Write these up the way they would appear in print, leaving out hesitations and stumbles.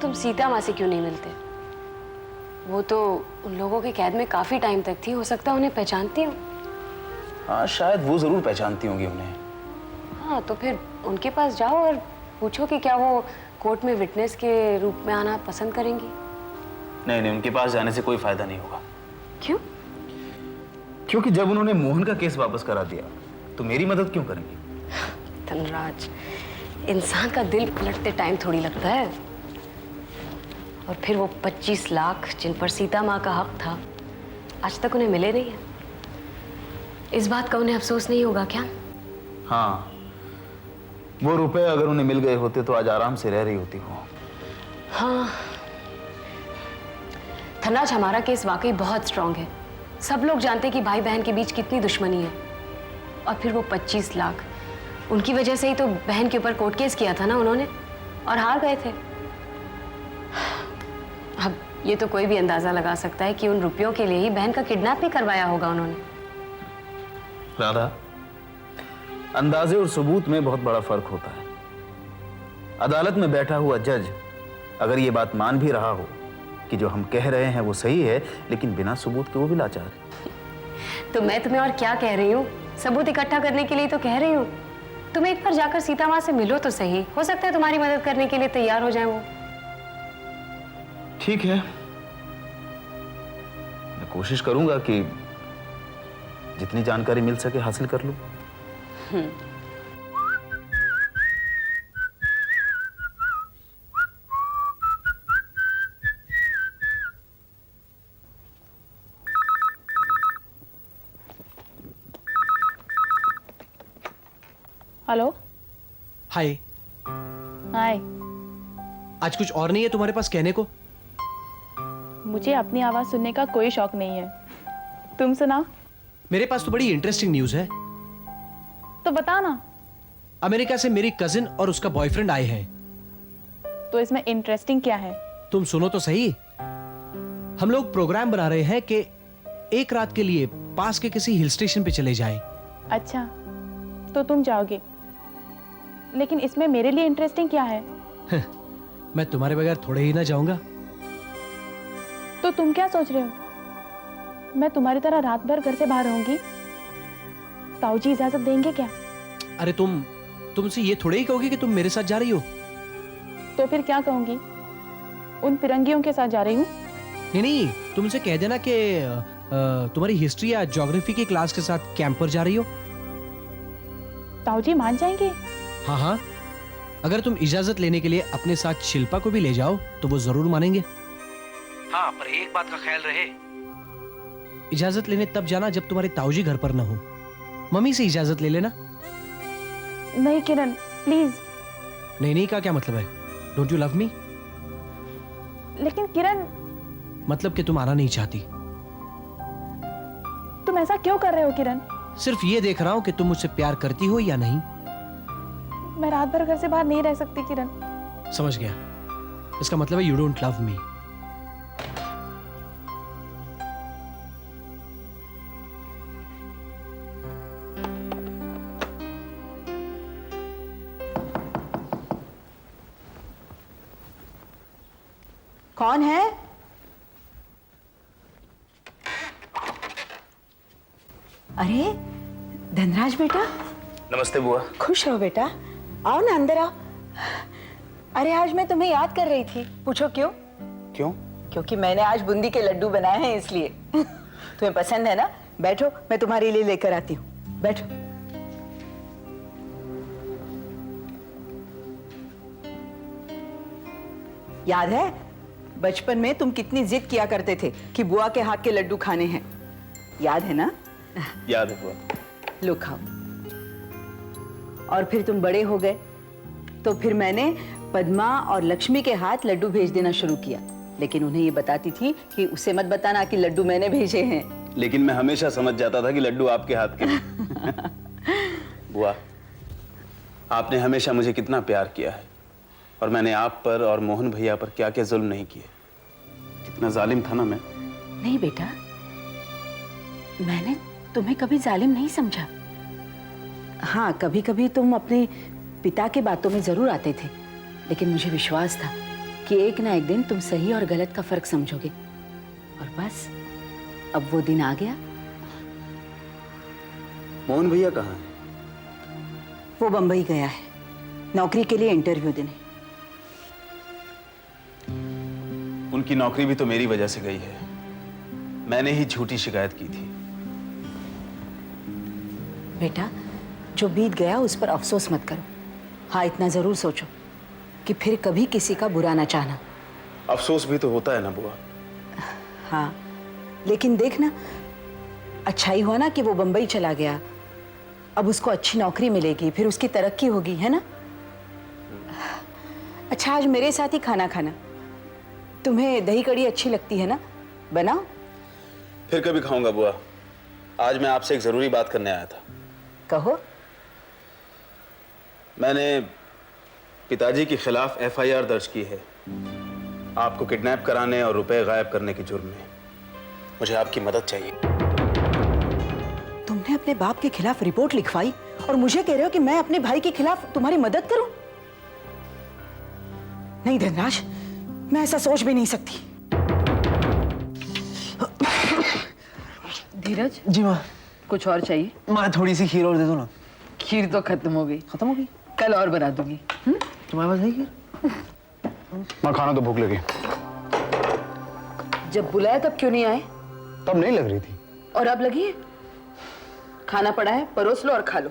तुम सीता माँ से क्यों नहीं मिलते? वो तो उन लोगों के कैद में काफी टाइम तक थी, हो सकता है उन्हें पहचानती हो। हाँ, शायद वो जरूर पहचानती होंगी उन्हें। हाँ, तो फिर उनके पास जाओ और पूछो कि क्या वो कोर्ट में विटनेस के रूप में आना पसंद करेंगी। नहीं नहीं, उनके पास जाने से कोई फायदा नहीं होगा। क्यों? क्योंकि जब उन्होंने मोहन का केस वापस करा दिया तो मेरी मदद क्यों करेंगी? धनराज, इंसान का दिल पलटते टाइम थोड़ी लगता है। और फिर वो 25 लाख जिन पर सीता माँ का हक था, आज तक उन्हें मिले नहीं है। इस बात का उन्हें अफसोस नहीं होगा क्या? हाँ, वो रुपए अगर उन्हें मिल गए होते तो आज आराम से रह रही होती वो। हाँ धनराज, हमारा केस वाकई बहुत स्ट्रांग है। सब लोग जानते हैं कि भाई बहन के बीच कितनी दुश्मनी है। और फिर वो 25 लाख, उनकी वजह से ही तो बहन के ऊपर कोर्ट केस किया था ना उन्होंने, और हार गए थे। अब ये तो कोई भी अंदाजा लगा सकता है कि उन रुपयों के लिए ही बहन का किडनैप भी करवाया होगा उन्होंने। राधा, अंदाजे और सबूत में बहुत बड़ा फर्क होता है। अदालत में बैठा हुआ जज अगर ये बात मान भी रहा हो कि जो हम कह रहे हैं वो सही है, लेकिन बिना सबूत के वो भी लाचार है। तो मैं तुम्हें और क्या कह रही हूँ, सबूत इकट्ठा करने के लिए तो कह रही हूँ। तुम एक बार जाकर सीता माँ से मिलो तो सही, हो सकता है तुम्हारी मदद करने के लिए तैयार हो जाए वो। ठीक है, मैं कोशिश करूंगा कि जितनी जानकारी मिल सके हासिल कर लूं। हेलो। हाय। हाय। आज कुछ और नहीं है तुम्हारे पास कहने को? मुझे अपनी आवाज सुनने का कोई शौक नहीं है, तुम सुनाओ। मेरे पास तो बड़ी इंटरेस्टिंग न्यूज है। तो बता ना। अमेरिका से मेरी कजिन और उसका बॉयफ्रेंड आए हैं। तो इसमें इंटरेस्टिंग क्या है? तुम सुनो तो सही। हम लोग प्रोग्राम बना रहे हैं कि एक रात के लिए पास के किसी हिल स्टेशन पे चले जाएं। अच्छा, तो तुम जाओगे, लेकिन इसमें मेरे लिए इंटरेस्टिंग क्या है? मैं तुम्हारे बगैर थोड़े ही ना जाऊंगा। तो तुम क्या सोच रहे हो, मैं तुम्हारी तरह रात भर घर से बाहर रहूंगी? ताऊजी इजाजत देंगे क्या? अरे तुमसे ये थोड़े ही कहोगी कि तुम मेरे साथ जा रही हो। तो फिर क्या कहूंगी? उन फिरंगियों के साथ जा रही हूँ। नहीं, तुमसे कह देना कि तुम्हारी हिस्ट्री या ज्योग्राफी की क्लास के साथ कैंप पर जा रही हो। ताऊजी मान जाएंगे? हाँ हाँ, अगर तुम इजाजत लेने के लिए अपने साथ शिल्पा को भी ले जाओ तो वो जरूर मानेंगे। हाँ, पर एक बात का ख्याल रहे, इजाजत लेने तब जाना जब तुम्हारे ताऊजी घर पर ना हो। मम्मी से इजाजत ले लेना। नहीं किरण, प्लीज। नहीं का क्या मतलब है? Don't you love me? लेकिन किरण, मतलब कि तुम आना नहीं चाहती। तुम ऐसा क्यों कर रहे हो किरण? सिर्फ ये देख रहा हूं कि तुम मुझसे प्यार करती हो या नहीं। मैं रात भर घर से बाहर नहीं रह सकती किरण। समझ गया, इसका मतलब है यू डोंट लव मी। कौन है? अरे धनराज बेटा। नमस्ते बुआ। खुश रहो बेटा, आओ ना अंदर आओ। अरे आज मैं तुम्हें याद कर रही थी। पूछो क्यों? क्यों? क्योंकि मैंने आज बूंदी के लड्डू बनाए हैं इसलिए। तुम्हें पसंद है ना? बैठो, मैं तुम्हारे लिए लेकर आती हूँ। बैठो। याद है बचपन में तुम कितनी जिद किया करते थे कि बुआ के हाथ के लड्डू खाने हैं? याद है ना? याद है बुआ। लो खाओ। और फिर तुम बड़े हो गए तो फिर मैंने पद्मा और लक्ष्मी के हाथ लड्डू भेज देना शुरू किया, लेकिन उन्हें ये बताती थी कि उसे मत बताना कि लड्डू मैंने भेजे हैं। लेकिन मैं हमेशा समझ जाता था कि लड्डू आपके हाथ के हैं। बुआ, आपने हमेशा मुझे कितना प्यार किया है, और मैंने आप पर और मोहन भैया पर क्या क्या जुल्म नहीं किए। कितना जालिम था ना मैं। नहीं बेटा, मैंने तुम्हें कभी जालिम नहीं समझा। हाँ, कभी कभी तुम अपने पिता के बातों में जरूर आते थे, लेकिन मुझे विश्वास था कि एक ना एक दिन तुम सही और गलत का फर्क समझोगे। और बस अब वो दिन आ गया। मोहन भैया कहाँ हैं? वो बंबई गया है नौकरी के लिए इंटरव्यू देने। उनकी नौकरी भी तो मेरी वजह से गई है। मैंने ही झूठी शिकायत की थी। बेटा, जो बीत गया उस पर अफसोस मत करो। हाँ, इतना जरूर सोचो कि फिर कभी किसी का बुरा ना चाहना। अफसोस भी तो होता है ना बुआ। हाँ, लेकिन देखना, अच्छा ही हुआ ना कि वो बंबई चला गया। अब उसको अच्छी नौकरी मिलेगी, फिर उसकी तरक्की होगी, है ना? अच्छा, आज मेरे साथ ही खाना खाना। तुम्हें दही कड़ी अच्छी लगती है ना? बनाओ। फिर कभी खाऊंगा बुआ। आज मैं आपसे एक जरूरी बात करने आया था। कहो। मैंने पिताजी के खिलाफ एफआईआर दर्ज की है, आपको किडनैप कराने और रुपए गायब करने के जुर्म में। मुझे आपकी मदद चाहिए। तुमने अपने बाप के खिलाफ रिपोर्ट लिखवाई और मुझे कह रहे हो कि मैं अपने भाई के खिलाफ तुम्हारी मदद करूं? नहीं धनराज, मैं ऐसा सोच भी नहीं सकती। धीरज। जी माँ। कुछ और चाहिए? माँ थोड़ी सी खीर और दे दो ना। खीर तो खत्म हो गई। खत्म हो गई? कल और बना दूंगी। तुम्हारे पास है खीर? माँ खाना तो भूख लगी। जब बुलाया तब क्यों नहीं आए? तब नहीं लग रही थी। और अब लगी है? खाना पड़ा है, परोस लो और खा लो।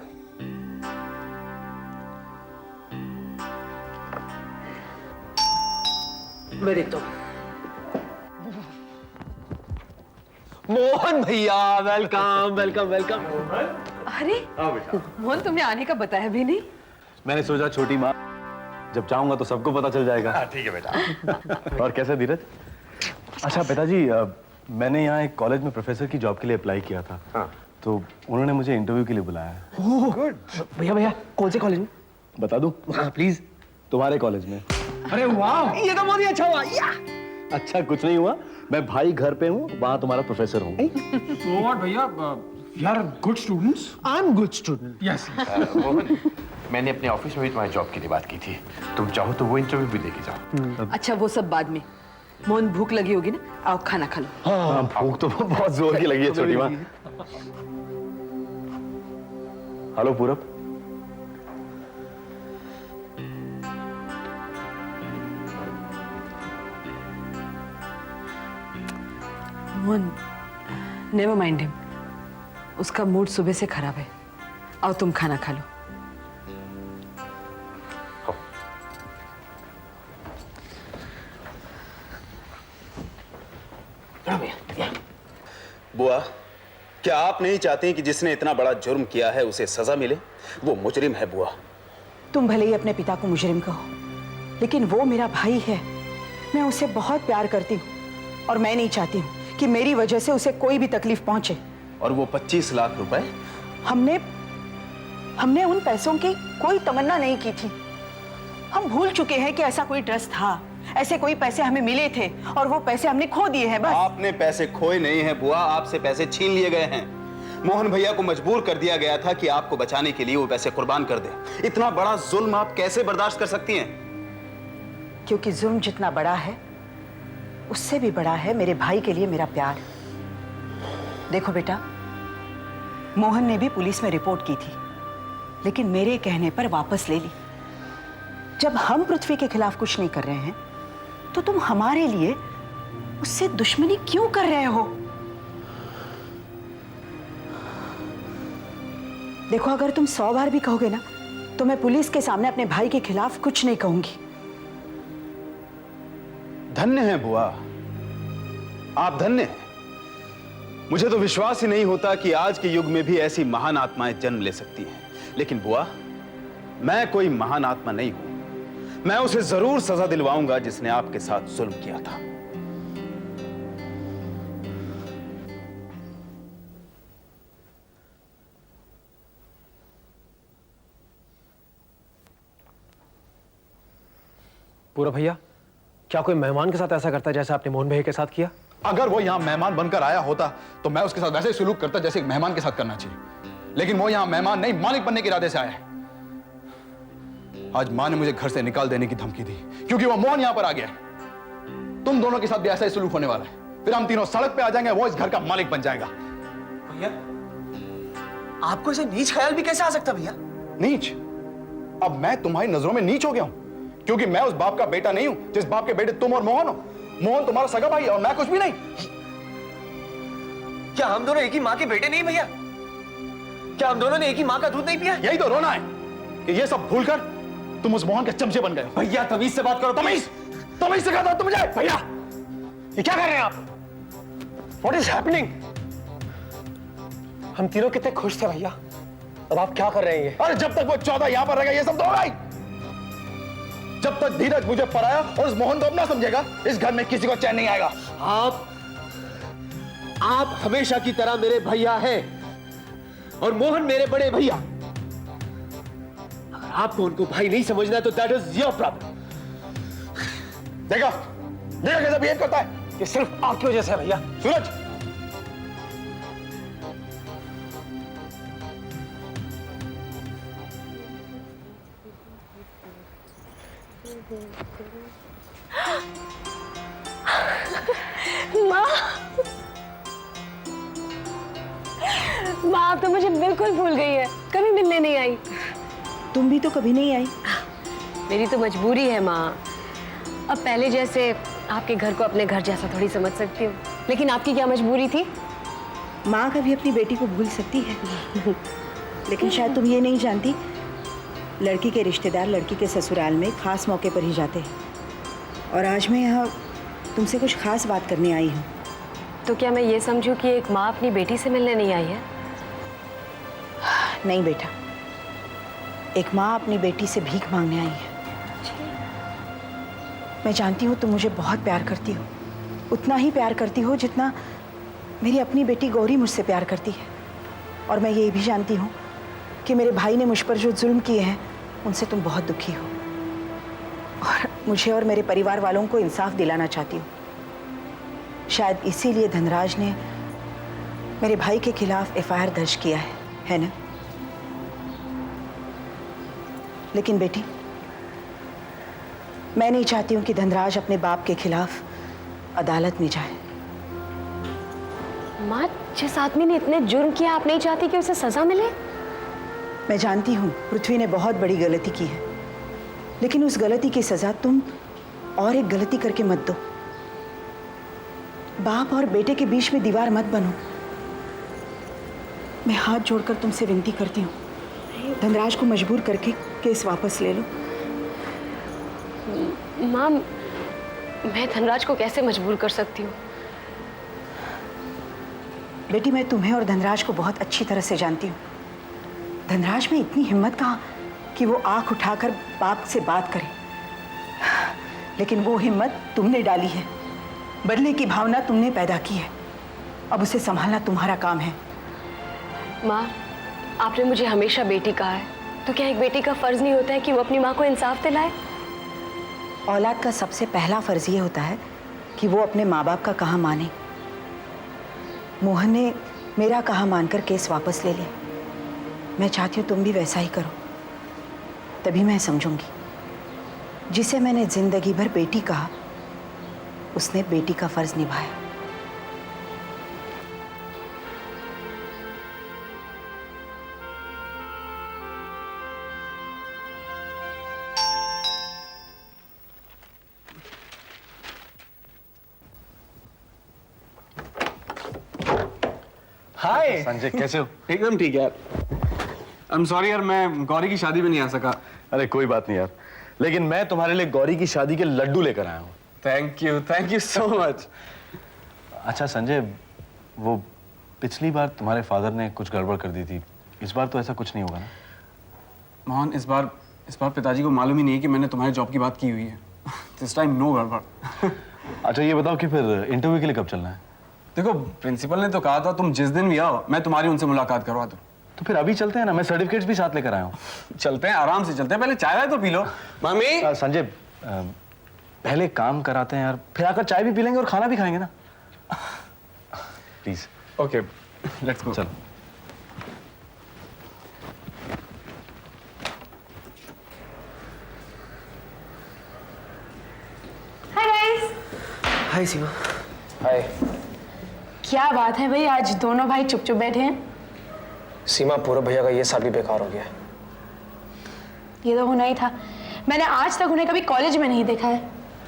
मेरे तो मोहन भैया, वेलकम वेलकम वेलकम। अरे मोहन, तुमने आने का बताया भी नहीं। मैंने सोचा छोटी माँ, जब चाहूंगा तो सबको पता चल जाएगा। ठीक है बेटा। और कैसे धीरज? अच्छा पिताजी, मैंने यहाँ एक कॉलेज में प्रोफेसर की जॉब के लिए अप्लाई किया था। हाँ। तो उन्होंने मुझे इंटरव्यू के लिए बुलाया है। गुड। भैया भैया, कौन से कॉलेज में? बता दूं? हाँ प्लीज। तुम्हारे कॉलेज में। अरे वाह, ये तो बहुत ही अच्छा हुआ। या अच्छा कुछ नहीं हुआ, मैं भाई घर पे हूँ, वहाँ तुम्हारा प्रोफेसर हूँ। What, भैया? You are good students. I am good student. Yes. Mohan, मैंने अपने ऑफिस में भी तुम्हारी जॉब के लिए बात की थी। तुम चाहो तो वो इंटरव्यू भी देके जाओ। अच्छा, वो सब बाद में। मोहन, भूख लगी होगी ना? आओ खाना खा लो। हाँ, भूख तो बहुत जोर की लगी है छोटी माँ। हेलो पूरब। Mohan, never mind him. उसका मूड सुबह से खराब है। आओ तुम खाना खा लो। बुआ, क्या आप नहीं चाहती कि जिसने इतना बड़ा जुर्म किया है उसे सजा मिले? वो मुजरिम है बुआ। तुम भले ही अपने पिता को मुजरिम कहो, लेकिन वो मेरा भाई है। मैं उसे बहुत प्यार करती हूँ और मैं नहीं चाहती हूँ कि मेरी वजह से उसे कोई भी तकलीफ पहुंचे। और वो 25 लाख रुपए? हमने उन पैसों की कोई तमन्ना नहीं की थी। हम भूल चुके हैं कि ऐसा कोई ट्रस्ट था, ऐसे कोई पैसे हमें मिले थे और वो पैसे हमने खो दिए हैं। बस। आपने पैसे खोए नहीं हैं बुआ, आपसे पैसे छीन लिए गए हैं। मोहन भैया को मजबूर कर दिया गया था कि आपको बचाने के लिए वो पैसे कुर्बान कर दे। इतना बड़ा जुल्म आप कैसे बर्दाश्त कर सकती हैं? क्योंकि जुल्म जितना बड़ा है, उससे भी बड़ा है मेरे भाई के लिए मेरा प्यार। देखो बेटा, मोहन ने भी पुलिस में रिपोर्ट की थी, लेकिन मेरे कहने पर वापस ले ली। जब हम पृथ्वी के खिलाफ कुछ नहीं कर रहे हैं, तो तुम हमारे लिए उससे दुश्मनी क्यों कर रहे हो? देखो, अगर तुम 100 बार भी कहोगे ना, तो मैं पुलिस के सामने अपने भाई के खिलाफ कुछ नहीं कहूंगी। धन्य है बुआ, आप धन्य हैं। मुझे तो विश्वास ही नहीं होता कि आज के युग में भी ऐसी महान आत्माएं जन्म ले सकती हैं। लेकिन बुआ, मैं कोई महान आत्मा नहीं हूं। मैं उसे जरूर सजा दिलवाऊंगा जिसने आपके साथ जुल्म किया था। पूरा भैया, क्या कोई मेहमान के साथ ऐसा करता है जैसे आपने मोहन भैया के साथ किया? अगर वो यहाँ मेहमान बनकर आया होता तो मैं उसके साथ वैसे ही सलूक करता जैसे एक मेहमान के साथ करना चाहिए। लेकिन वो यहाँ मेहमान नहीं, मालिक बनने के इरादे से आया है। आज माँ ने मुझे घर से निकाल देने की धमकी दी क्योंकि वो मोहन यहाँ पर आ गया। तुम दोनों के साथ भी ऐसा ही सुलूक होने वाला है। फिर हम तीनों सड़क पे आ जाएंगे, वो इस घर का मालिक बन जाएगा। भैया, आपको ऐसे नीच ख्याल भी कैसे आ सकता भैया? नीच? अब मैं तुम्हारी नजरों में नीच हो गया हूं क्योंकि मैं उस बाप का बेटा नहीं हूं जिस बाप के बेटे तुम और मोहन हो। मोहन तुम्हारा सगा भाई है और मैं कुछ भी नहीं। क्या हम दोनों एक ही माँ के बेटे नहीं भैया? क्या हम दोनों ने एक ही माँ का दूध नहीं पिया? यही तो रोना है कि ये सब भूलकर तुम उस मोहन के चमचे बन गए। भैया तमीज से बात करो। तमीज तमीज से कहता हूं मुझे। भैया ये क्या कर रहे हैं आप? What is happening? हम तीनों कितने खुश थे भैया, अब आप क्या कर रहे हैं ये? अरे जब तक वो 14 यहां पर रहेगा ये सब तो होगा ही। जब तक धीरज मुझे पराया और उस मोहन को अपना समझेगा, इस घर में किसी को चैन नहीं आएगा। आप हमेशा की तरह मेरे भैया हैं और मोहन मेरे बड़े भैया। अगर आपको उनको भाई नहीं समझना तो दैट इज योर प्रॉब्लम। देखा देखा कैसा बिहेव करता है। ये सिर्फ आपकी वजह से है भैया। सूरज, माँ, माँ आप तो मुझे बिल्कुल भूल गई है, कभी मिलने नहीं आई। तुम भी तो कभी नहीं आई। मेरी तो मजबूरी है माँ। अब पहले जैसे आपके घर को अपने घर जैसा थोड़ी समझ सकती हूँ, लेकिन आपकी क्या मजबूरी थी? माँ कभी अपनी बेटी को भूल सकती है लेकिन शायद तुम ये नहीं जानती, लड़की के रिश्तेदार लड़की के ससुराल में खास मौके पर ही जाते हैं। और आज मैं यहाँ तुमसे कुछ खास बात करने आई हूँ। तो क्या मैं ये समझूं कि एक माँ अपनी बेटी से मिलने नहीं आई है? नहीं बेटा, एक माँ अपनी बेटी से भीख मांगने आई है। मैं जानती हूँ तुम मुझे बहुत प्यार करती हो, उतना ही प्यार करती हो जितना मेरी अपनी बेटी गौरी मुझसे प्यार करती है। और मैं ये भी जानती हूँ कि मेरे भाई ने मुझ पर जो जुल्म किए हैं उनसे तुम बहुत दुखी हो और मुझे और मेरे परिवार वालों को इंसाफ दिलाना चाहती हो। शायद इसीलिए धनराज ने मेरे भाई के खिलाफ एफआईआर दर्ज किया है ना? लेकिन बेटी, मैं नहीं चाहती हूं कि धनराज अपने बाप के खिलाफ अदालत में जाए। माँ, जिस आदमी ने इतने जुर्म किया, आप नहीं चाहती कि उसे सजा मिले? मैं जानती हूं पृथ्वी ने बहुत बड़ी गलती की है, लेकिन उस गलती की सजा तुम और एक गलती करके मत दो। बाप और बेटे के बीच में दीवार मत बनो। मैं हाथ जोड़कर तुमसे विनती करती हूँ, धनराज को मजबूर करके केस वापस ले लो। माँ, मैं धनराज को कैसे मजबूर कर सकती हूँ? बेटी, मैं तुम्हें और धनराज को बहुत अच्छी तरह से जानती हूँ। धनराज में इतनी हिम्मत कहाँ कि वो आंख उठाकर बाप से बात करे, लेकिन वो हिम्मत तुमने डाली है। बदले की भावना तुमने पैदा की है। अब उसे संभालना तुम्हारा काम है। माँ, आपने मुझे हमेशा बेटी कहा है, तो क्या एक बेटी का फर्ज नहीं होता है कि वो अपनी माँ को इंसाफ दिलाए? औलाद का सबसे पहला फर्ज ये होता है कि वो अपने माँ बाप का कहा माने। मोहन ने मेरा कहा मानकर केस वापस ले लिया। मैं चाहती हूँ तुम भी वैसा ही करो, तभी मैं समझूंगी। जिसे मैंने जिंदगी भर बेटी कहा, उसने बेटी का फर्ज निभाया। हाय संजय, कैसे हो? एकदम ठीक है यार। आई एम सॉरी यार, मैं गौरी की शादी में नहीं आ सका। अरे कोई बात नहीं यार, लेकिन मैं तुम्हारे लिए गौरी की शादी के लड्डू लेकर आया हूँ। Thank you so much. अच्छा संजय, वो पिछली बार तुम्हारे फादर ने कुछ गड़बड़ कर दी थी, इस बार तो ऐसा कुछ नहीं होगा ना? मोहन, इस बार पिताजी को मालूम ही नहीं है कि मैंने तुम्हारे जॉब की बात की हुई है। दिस टाइम नो गड़बड़। अच्छा ये बताओ कि फिर इंटरव्यू के लिए कब चलना है? देखो, प्रिंसिपल ने तो कहा था तुम जिस दिन भी आओ मैं तुम्हारी उनसे मुलाकात करवा दूं। तो फिर अभी चलते हैं ना, मैं सर्टिफिकेट्स भी साथ लेकर आया हूँ। चलते हैं, आराम से चलते हैं, पहले चाय वाय तो पी लो। मामी। संजय, पहले काम कराते हैं यार, फिर आकर चाय भी पी लेंगे और खाना भी खाएंगे ना। प्लीज। Okay, let's go. चलो। Hi guys. Hi Seema. Hi. क्या बात है भाई, आज दोनों भाई चुप चुप बैठे हैं। सीमा, पूरा भैया का ये साल भी बेकार हो गया है। ये तो होना ही था, मैंने आज तक उन्हें कभी कॉलेज में नहीं देखा है।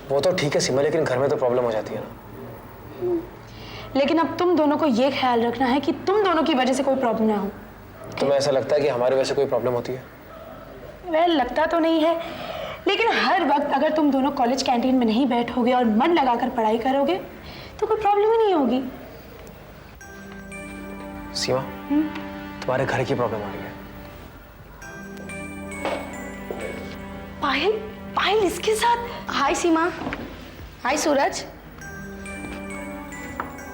वो तो ठीक है सीमा, लेकिन घर में तो प्रॉब्लम हो जाती है ना। लेकिन अब तुम दोनों को ये ख्याल रखना है कि तुम दोनों की वजह से कोई प्रॉब्लम ना हो। तुम्हें ऐसा लगता है कि हमारी वजह से कोई प्रॉब्लम होती है? वह लगता तो नहीं है, लेकिन हर वक्त अगर तुम दोनों कॉलेज कैंटीन में नहीं बैठोगे और मन लगाकर पढ़ाई करोगे तो कोई प्रॉब्लम ही नहीं होगी। सीमा, तुम्हारे घर की प्रॉब्लम आ रही है। पायल, पायल इसके साथ? हाय सीमा। हाय सूरज।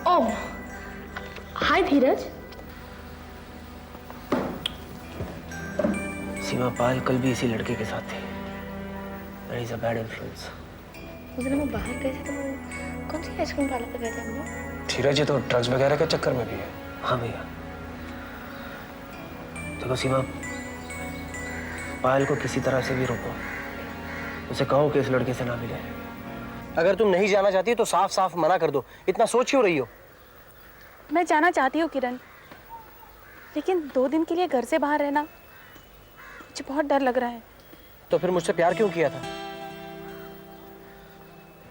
ओह, हाय धीरज। सीमा, पायल कल भी इसी लड़के के साथ थी। That is a bad influence. उस दिन हम बाहर गए थे तो वो कौन सी आइसक्रीम पार्लर पे गए थे हम लोग? धीरज ये तो ड्रग्स वगैरह के चक्कर में भी है। हाँ भैया। देखो सीमा, पायल को किसी तरह से भी रोको, उसे कहो कि इस लड़के से ना मिले। अगर तुम नहीं जाना चाहती तो साफ साफ मना कर दो, इतना सोच क्यों रही हो? मैं जाना चाहती हूँ किरण, लेकिन 2 दिन के लिए घर से बाहर रहना मुझे बहुत डर लग रहा है। तो फिर मुझसे प्यार क्यों किया था?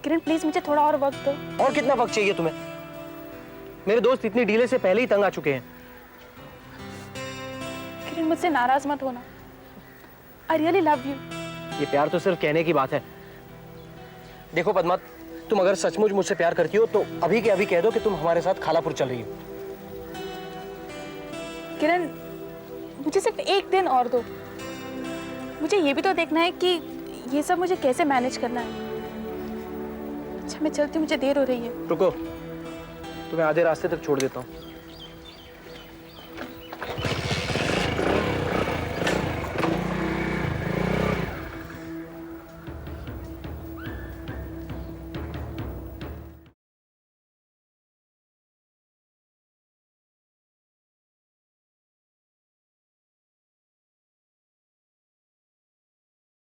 किरण प्लीज मुझे थोड़ा और वक्त दो। और कितना वक्त चाहिए तुम्हें? मेरे दोस्त इतनी डीले से पहले ही तंग आ चुके हैं। किरण मुझसे नाराज मत होना, आई रियली लव यू। ये प्यार तो सिर्फ कहने की बात है। देखो पद्मा, तुम अगर सचमुच मुझसे प्यार करती हो तो अभी के अभी कह दो कि तुम हमारे साथ खालापुर चल रही हो। किरण मुझे सिर्फ 1 दिन और दो, मुझे ये भी तो देखना है कि ये सब मुझे कैसे मैनेज करना है। अच्छा मैं चलती हूँ, मुझे देर हो रही है। रुको, तुम्हें आधे रास्ते तक छोड़ देता हूँ।